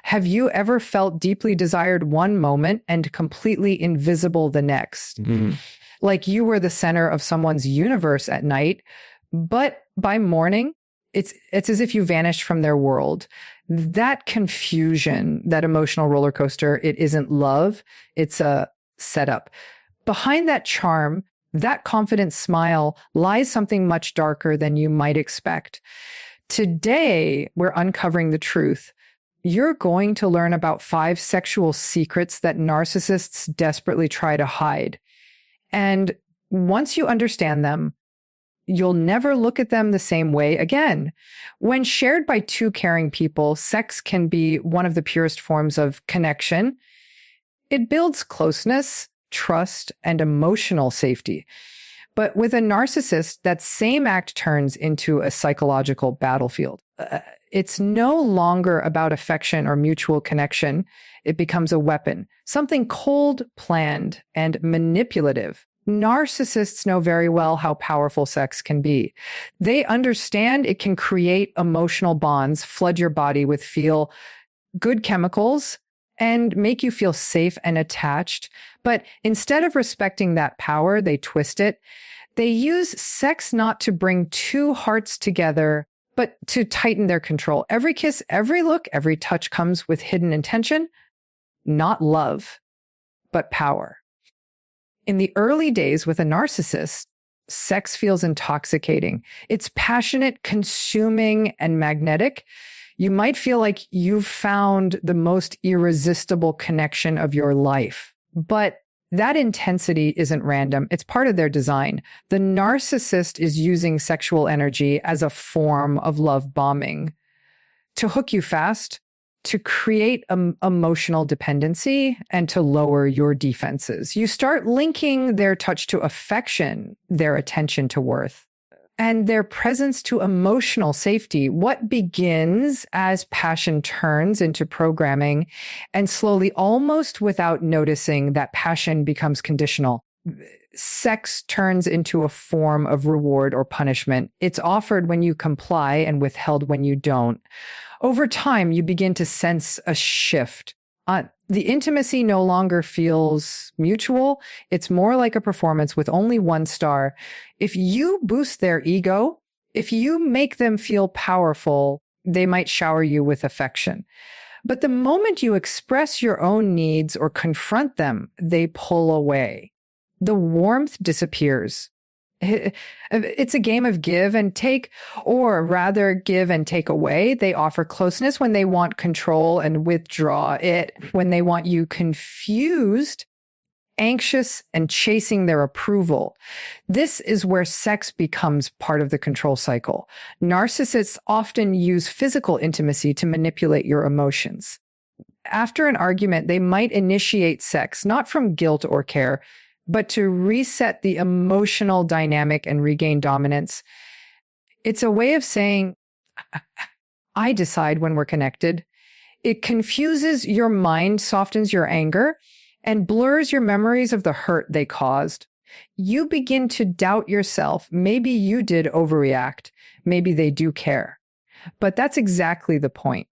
Have you ever felt deeply desired one moment and completely invisible the next? Like you were the center of someone's universe at night, but by morning, it's as if you vanished from their world. That confusion, that emotional roller coaster, it isn't love, it's a setup. Behind that charm, that confident smile, lies something much darker than you might expect. Today, we're uncovering the truth. You're going to learn about 5 sexual secrets that narcissists desperately try to hide. And once you understand them, you'll never look at them the same way again. When shared by 2 caring people, sex can be one of the purest forms of connection. It builds closeness, trust, and emotional safety. But with a narcissist, that same act turns into a psychological battlefield. It's no longer about affection or mutual connection. It becomes a weapon, something cold, planned, and manipulative. Narcissists know very well how powerful sex can be. They understand it can create emotional bonds, flood your body with feel good chemicals, and make you feel safe and attached. But instead of respecting that power, they twist it. They use sex not to bring 2 hearts together, but to tighten their control. Every kiss, every look, every touch comes with hidden intention, not love, but power. In the early days with a narcissist, sex feels intoxicating. It's passionate, consuming, and magnetic. You might feel like you've found the most irresistible connection of your life. But that intensity isn't random. It's part of their design. The narcissist is using sexual energy as a form of love bombing to hook you fast, to create emotional dependency, and to lower your defenses. You start linking their touch to affection, their attention to worth, and their presence to emotional safety. What begins as passion turns into programming, and slowly, almost without noticing, that passion becomes conditional. Sex turns into a form of reward or punishment. It's offered when you comply and withheld when you don't. Over time, you begin to sense a shift. The intimacy no longer feels mutual. It's more like a performance with only one star. If you boost their ego, if you make them feel powerful, they might shower you with affection. But the moment you express your own needs or confront them, they pull away. The warmth disappears. It's a game of give and take, or rather give and take away. They offer closeness when they want control and withdraw it when they want you confused, anxious, and chasing their approval. This is where sex becomes part of the control cycle. Narcissists often use physical intimacy to manipulate your emotions. After an argument, they might initiate sex, not from guilt or care, but to reset the emotional dynamic and regain dominance. It's a way of saying, I decide when we're connected. It confuses your mind, softens your anger, and blurs your memories of the hurt they caused. You begin to doubt yourself. Maybe you did overreact. Maybe they do care. But that's exactly the point.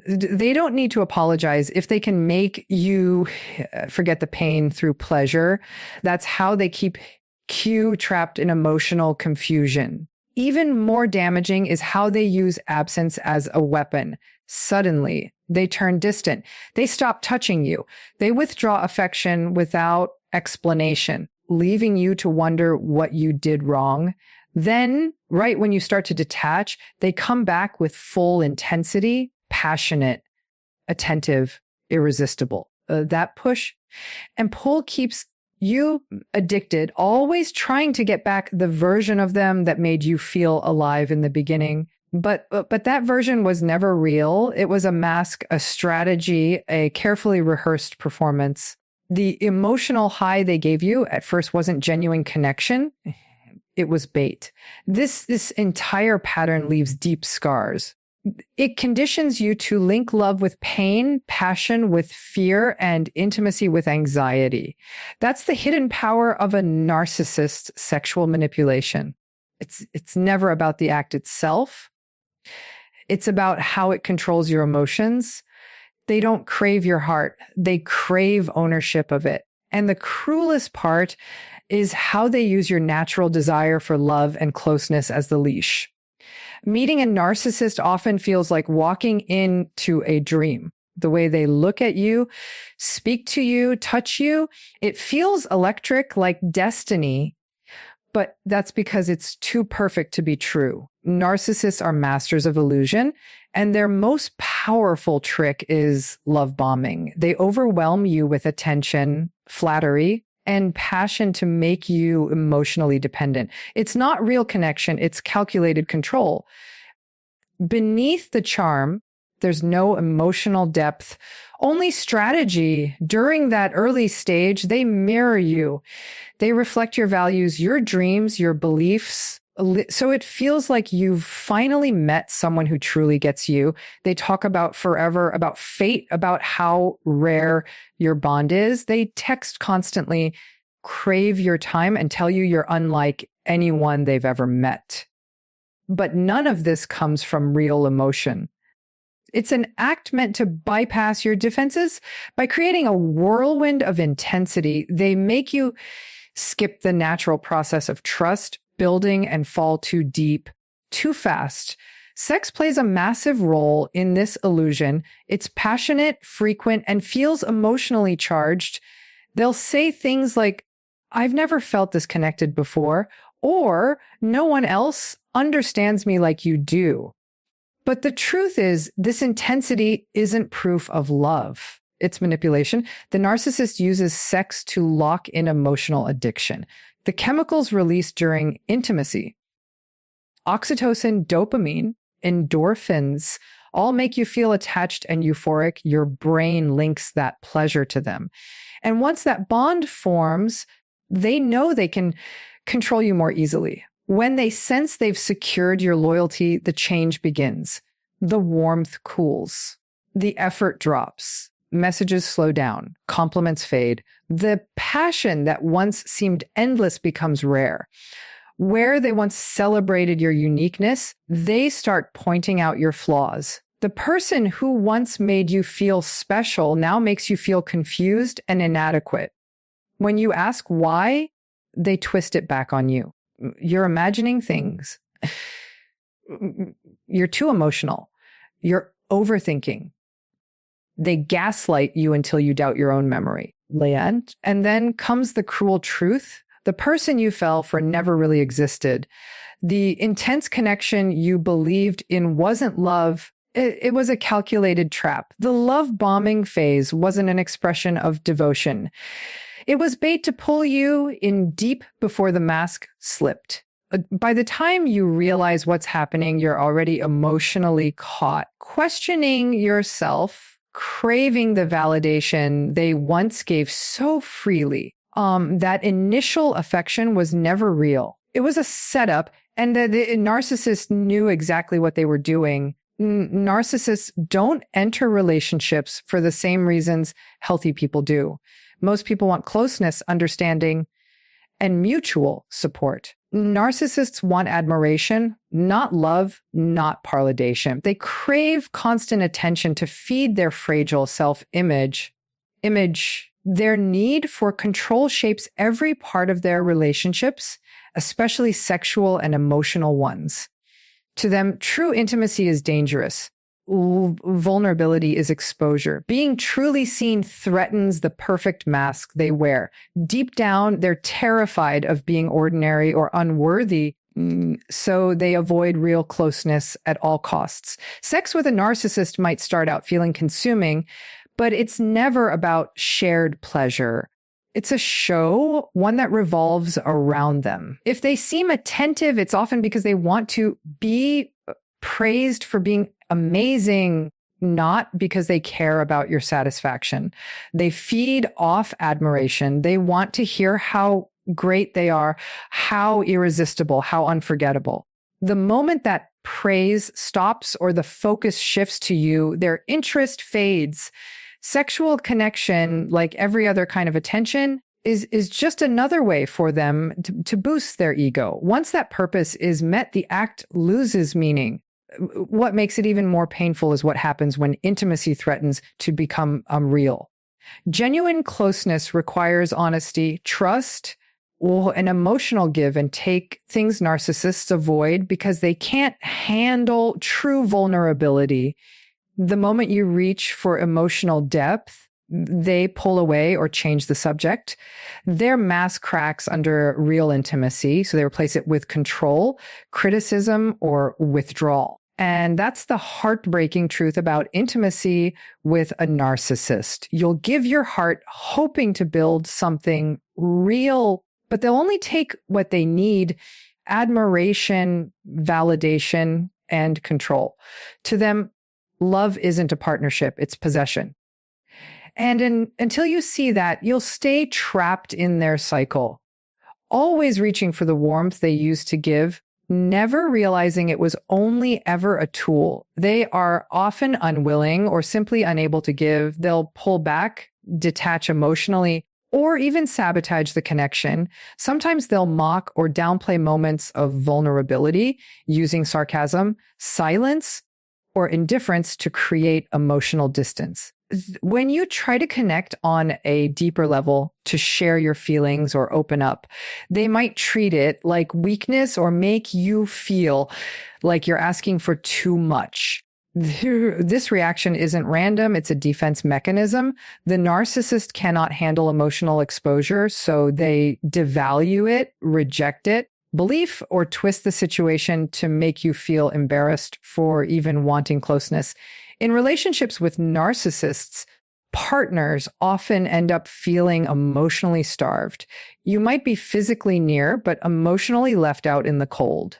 They don't need to apologize if they can make you forget the pain through pleasure. That's how they keep you trapped in emotional confusion. Even more damaging is how they use absence as a weapon. Suddenly, they turn distant. They stop touching you. They withdraw affection without explanation, leaving you to wonder what you did wrong. Then, right when you start to detach, they come back with full intensity, passionate, attentive, irresistible. That push and pull keeps you addicted, always trying to get back the version of them that made you feel alive in the beginning. But that version was never real. It was a mask, a strategy, a carefully rehearsed performance. The emotional high they gave you at first wasn't genuine connection. It was bait. This entire pattern leaves deep scars. It conditions you to link love with pain, passion with fear, and intimacy with anxiety. That's the hidden power of a narcissist's sexual manipulation. It's never about the act itself. It's about how it controls your emotions, They don't crave your heart. They crave ownership of it. And the cruelest part is how they use your natural desire for love and closeness as the leash. Meeting a narcissist often feels like walking into a dream. The way they look at you, speak to you, touch you, it feels electric, like destiny. But that's because it's too perfect to be true. Narcissists are masters of illusion, and their most powerful trick is love bombing. They overwhelm you with attention, flattery, and passion to make you emotionally dependent. It's not real connection, it's calculated control. Beneath the charm, there's no emotional depth, only strategy. During that early stage, they mirror you. They reflect your values, your dreams, your beliefs. So it feels like you've finally met someone who truly gets you. They talk about forever, about fate, about how rare your bond is. They text constantly, crave your time, and tell you you're unlike anyone they've ever met. But none of this comes from real emotion. It's an act meant to bypass your defenses. By creating a whirlwind of intensity, they make you skip the natural process of trust, building, and fall too deep, too fast. Sex plays a massive role in this illusion. It's passionate, frequent, and feels emotionally charged. They'll say things like, "I've never felt this connected before," or "No one else understands me like you do." But the truth is, this intensity isn't proof of love. It's manipulation. The narcissist uses sex to lock in emotional addiction. The chemicals released during intimacy, oxytocin, dopamine, endorphins, all make you feel attached and euphoric. Your brain links that pleasure to them. And once that bond forms, they know they can control you more easily. When they sense they've secured your loyalty, the change begins. The warmth cools. The effort drops. Messages slow down. Compliments fade. The passion that once seemed endless becomes rare. Where they once celebrated your uniqueness, they start pointing out your flaws. The person who once made you feel special now makes you feel confused and inadequate. When you ask why, they twist it back on you. You're imagining things. You're too emotional. You're overthinking. They gaslight you until you doubt your own memory. And then comes the cruel truth. The person you fell for never really existed. The intense connection you believed in wasn't love. It was a calculated trap. The love bombing phase wasn't an expression of devotion. It was bait to pull you in deep before the mask slipped. By the time you realize what's happening, you're already emotionally caught, questioning yourself, craving the validation they once gave so freely. That initial affection was never real. It was a setup, and the narcissist knew exactly what they were doing. Narcissists don't enter relationships for the same reasons healthy people do. Most people want closeness, understanding, and mutual support. Narcissists want admiration, not love, not validation. They crave constant attention to feed their fragile self-image. Their need for control shapes every part of their relationships, especially sexual and emotional ones. To them, true intimacy is dangerous. Vulnerability is exposure. Being truly seen threatens the perfect mask they wear. Deep down, they're terrified of being ordinary or unworthy, so they avoid real closeness at all costs. Sex with a narcissist might start out feeling consuming, but it's never about shared pleasure. It's a show, one that revolves around them. If they seem attentive, it's often because they want to be praised for being amazing, not because they care about your satisfaction. They feed off admiration. They want to hear how great they are, how irresistible, how unforgettable. The moment that praise stops or the focus shifts to you, their interest fades. Sexual connection, like every other kind of attention, is just another way for them to boost their ego. Once that purpose is met, the act loses meaning. What makes it even more painful is what happens when intimacy threatens to become real. Genuine closeness requires honesty, trust, or an emotional give and take, things narcissists avoid because they can't handle true vulnerability. The moment you reach for emotional depth, they pull away or change the subject. Their mask cracks under real intimacy, so they replace it with control, criticism, or withdrawal. And that's the heartbreaking truth about intimacy with a narcissist. You'll give your heart hoping to build something real, but they'll only take what they need: admiration, validation, and control. To them, love isn't a partnership, it's possession. And until you see that, you'll stay trapped in their cycle, always reaching for the warmth they used to give, never realizing it was only ever a tool. They are often unwilling or simply unable to give. They'll pull back, detach emotionally, or even sabotage the connection. Sometimes they'll mock or downplay moments of vulnerability using sarcasm, silence, or indifference to create emotional distance. When you try to connect on a deeper level, to share your feelings or open up, they might treat it like weakness or make you feel like you're asking for too much. This reaction isn't random. It's a defense mechanism. The narcissist cannot handle emotional exposure, so they devalue it, reject it, belief, or twist the situation to make you feel embarrassed for even wanting closeness. In relationships with narcissists, partners often end up feeling emotionally starved. You might be physically near, but emotionally left out in the cold.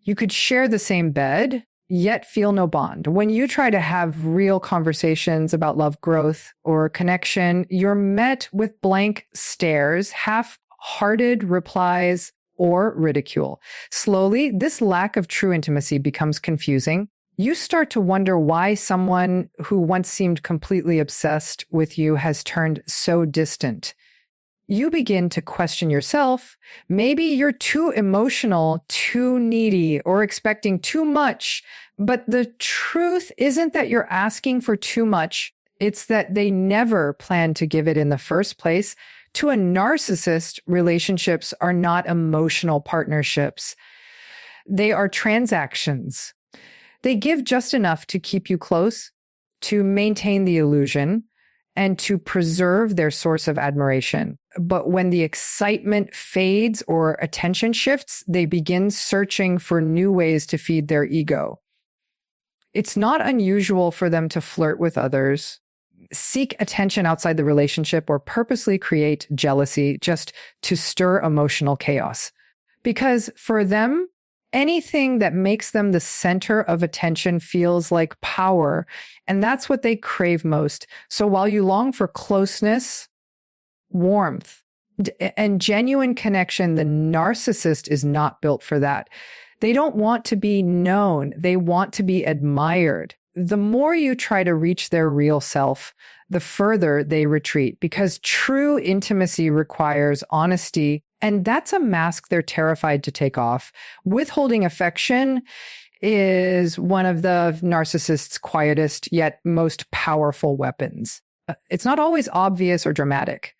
You could share the same bed, yet feel no bond. When you try to have real conversations about love, growth, or connection, you're met with blank stares, half-hearted replies, or ridicule. Slowly, this lack of true intimacy becomes confusing. You start to wonder why someone who once seemed completely obsessed with you has turned so distant. You begin to question yourself. Maybe you're too emotional, too needy, or expecting too much. But the truth isn't that you're asking for too much. It's that they never planned to give it in the first place. To a narcissist, relationships are not emotional partnerships. They are transactions. They give just enough to keep you close, to maintain the illusion, and to preserve their source of admiration. But when the excitement fades or attention shifts, they begin searching for new ways to feed their ego. It's not unusual for them to flirt with others, seek attention outside the relationship, or purposely create jealousy just to stir emotional chaos. Because for them, anything that makes them the center of attention feels like power, and that's what they crave most. So while you long for closeness, warmth, and genuine connection, the narcissist is not built for that. They don't want to be known. They want to be admired. The more you try to reach their real self, the further they retreat, because true intimacy requires honesty. And that's a mask they're terrified to take off. Withholding affection is one of the narcissist's quietest yet most powerful weapons. It's not always obvious or dramatic.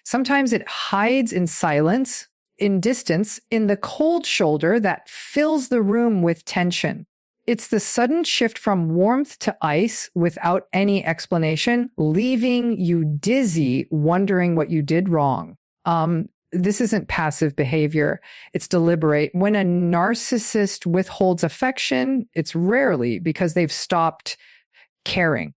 Sometimes it hides in silence, in distance, in the cold shoulder that fills the room with tension. It's the sudden shift from warmth to ice without any explanation, leaving you dizzy, wondering what you did wrong. This isn't passive behavior. It's deliberate. When a narcissist withholds affection, it's rarely because they've stopped caring.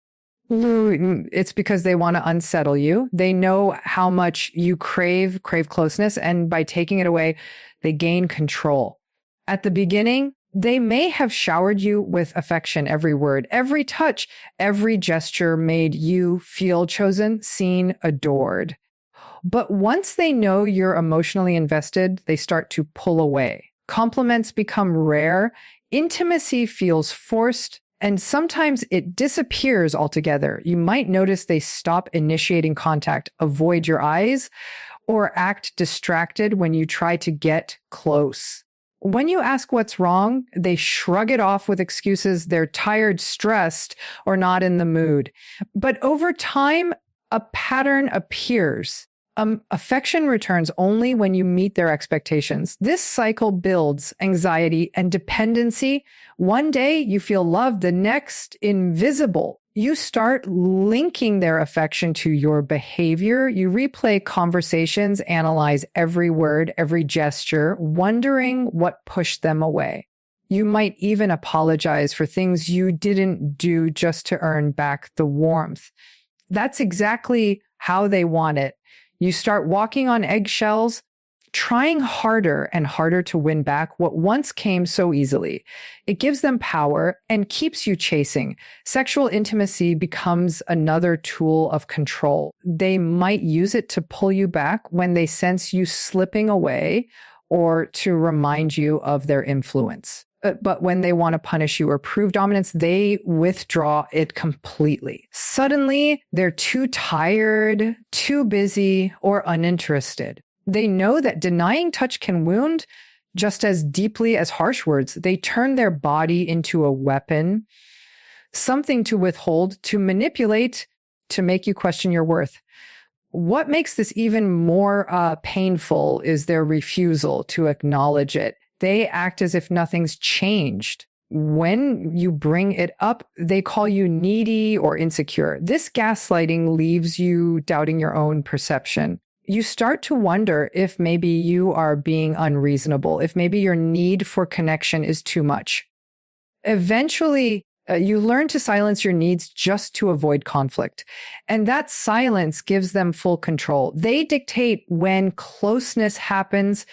It's because they want to unsettle you. They know how much you crave closeness, and by taking it away, they gain control. At the beginning, they may have showered you with affection. Every word, every touch, every gesture made you feel chosen, seen, adored. But once they know you're emotionally invested, they start to pull away. Compliments become rare. Intimacy feels forced, and sometimes it disappears altogether. You might notice they stop initiating contact, avoid your eyes, or act distracted when you try to get close. When you ask what's wrong, they shrug it off with excuses. They're tired, stressed, or not in the mood. But over time, a pattern appears. Affection returns only when you meet their expectations. This cycle builds anxiety and dependency. One day you feel loved, the next invisible. You start linking their affection to your behavior. You replay conversations, analyze every word, every gesture, wondering what pushed them away. You might even apologize for things you didn't do just to earn back the warmth. That's exactly how they want it. You start walking on eggshells, trying harder and harder to win back what once came so easily. It gives them power and keeps you chasing. Sexual intimacy becomes another tool of control. They might use it to pull you back when they sense you slipping away or to remind you of their influence. But when they want to punish you or prove dominance, they withdraw it completely. Suddenly, they're too tired, too busy, or uninterested. They know that denying touch can wound just as deeply as harsh words. They turn their body into a weapon, something to withhold, to manipulate, to make you question your worth. What makes this even more painful is their refusal to acknowledge it. They act as if nothing's changed. When you bring it up, they call you needy or insecure. This gaslighting leaves you doubting your own perception. You start to wonder if maybe you are being unreasonable, if maybe your need for connection is too much. Eventually, you learn to silence your needs just to avoid conflict. And that silence gives them full control. They dictate when closeness happens,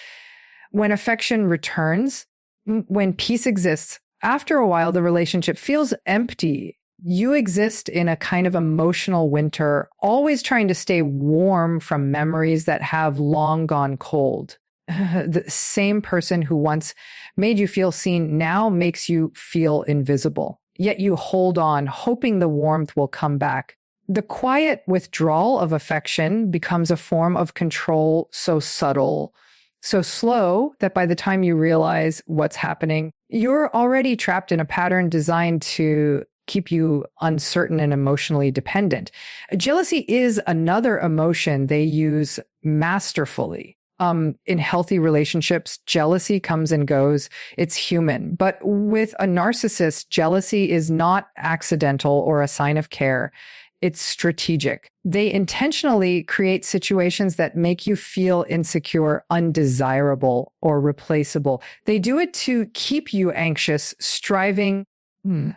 when affection returns, when peace exists. After a while, the relationship feels empty. You exist in a kind of emotional winter, always trying to stay warm from memories that have long gone cold. The same person who once made you feel seen now makes you feel invisible. Yet you hold on, hoping the warmth will come back. The quiet withdrawal of affection becomes a form of control so subtle, so slow that by the time you realize what's happening, you're already trapped in a pattern designed to keep you uncertain and emotionally dependent. Jealousy is another emotion they use masterfully. In healthy relationships, jealousy comes and goes. It's human. But with a narcissist, jealousy is not accidental or a sign of care. It's strategic. They intentionally create situations that make you feel insecure, undesirable, or replaceable. They do it to keep you anxious, striving,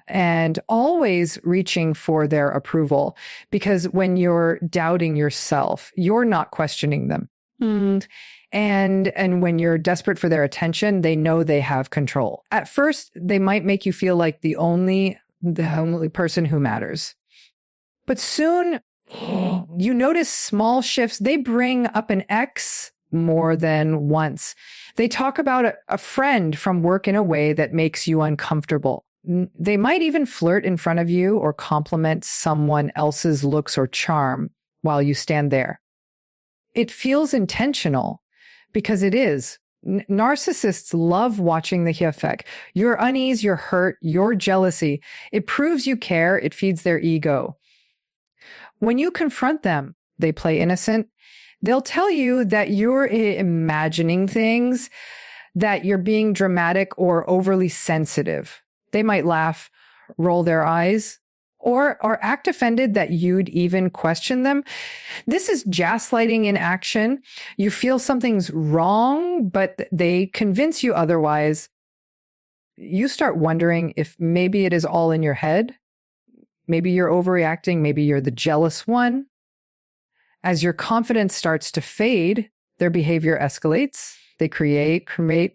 and always reaching for their approval. Because when you're doubting yourself, you're not questioning them. And when you're desperate for their attention, they know they have control. At first, they might make you feel like the only person who matters. But soon, you notice small shifts. They bring up an ex more than once. They talk about a friend from work in a way that makes you uncomfortable. They might even flirt in front of you or compliment someone else's looks or charm while you stand there. It feels intentional because it is. Narcissists love watching the effect. Your unease, your hurt, your jealousy. It proves you care. It feeds their ego. When you confront them, they play innocent. They'll tell you that you're imagining things, that you're being dramatic or overly sensitive. They might laugh, roll their eyes, or act offended that you'd even question them. This is gaslighting in action. You feel something's wrong, but they convince you otherwise. You start wondering if maybe it is all in your head. Maybe you're overreacting. Maybe you're the jealous one. As your confidence starts to fade, their behavior escalates. They create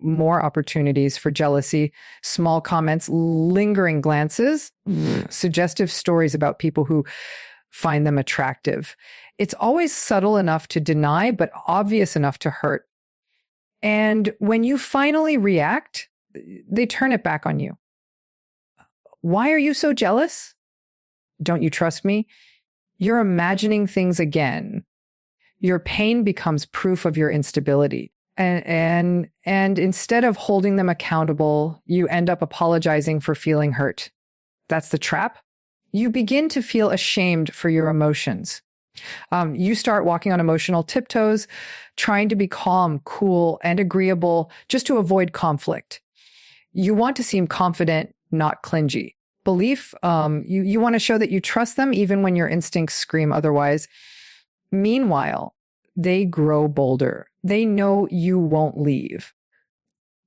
more opportunities for jealousy, small comments, lingering glances, suggestive stories about people who find them attractive. It's always subtle enough to deny, but obvious enough to hurt. And when you finally react, they turn it back on you. Why are you so jealous? Don't you trust me? You're imagining things again. Your pain becomes proof of your instability. And instead of holding them accountable, you end up apologizing for feeling hurt. That's the trap. You begin to feel ashamed for your emotions. You start walking on emotional tiptoes, trying to be calm, cool, and agreeable just to avoid conflict. You want to seem confident, not clingy. Belief, you want to show that you trust them even when your instincts scream otherwise. Meanwhile, they grow bolder. They know you won't leave.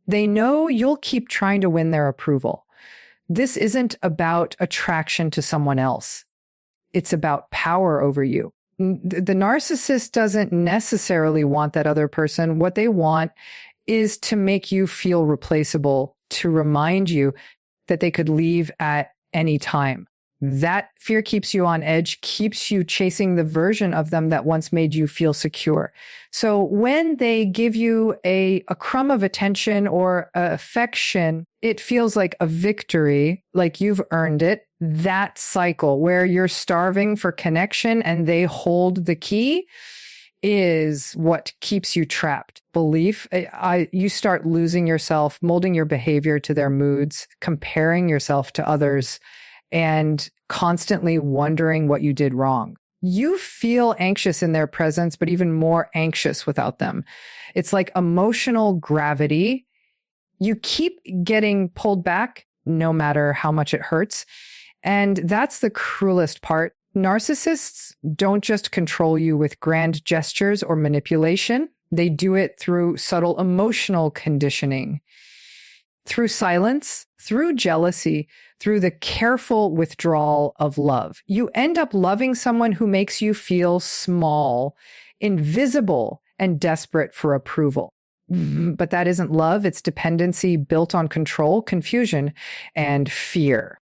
They know you'll keep trying to win their approval. This isn't about attraction to someone else. It's about power over you. The narcissist doesn't necessarily want that other person. What they want is to make you feel replaceable, to remind you that they could leave at any time. That fear keeps you on edge, keeps you chasing the version of them that once made you feel secure. So when they give you a crumb of attention or affection, it feels like a victory, like you've earned it. That cycle where you're starving for connection and they hold the key is what keeps you trapped. Belief, you start losing yourself, molding your behavior to their moods, comparing yourself to others, and constantly wondering what you did wrong. You feel anxious in their presence, but even more anxious without them. It's like emotional gravity. You keep getting pulled back no matter how much it hurts. And that's the cruelest part. Narcissists don't just control you with grand gestures or manipulation. They do it through subtle emotional conditioning, through silence, through jealousy, through the careful withdrawal of love. You end up loving someone who makes you feel small, invisible, and desperate for approval. But that isn't love. It's dependency built on control, confusion, and fear.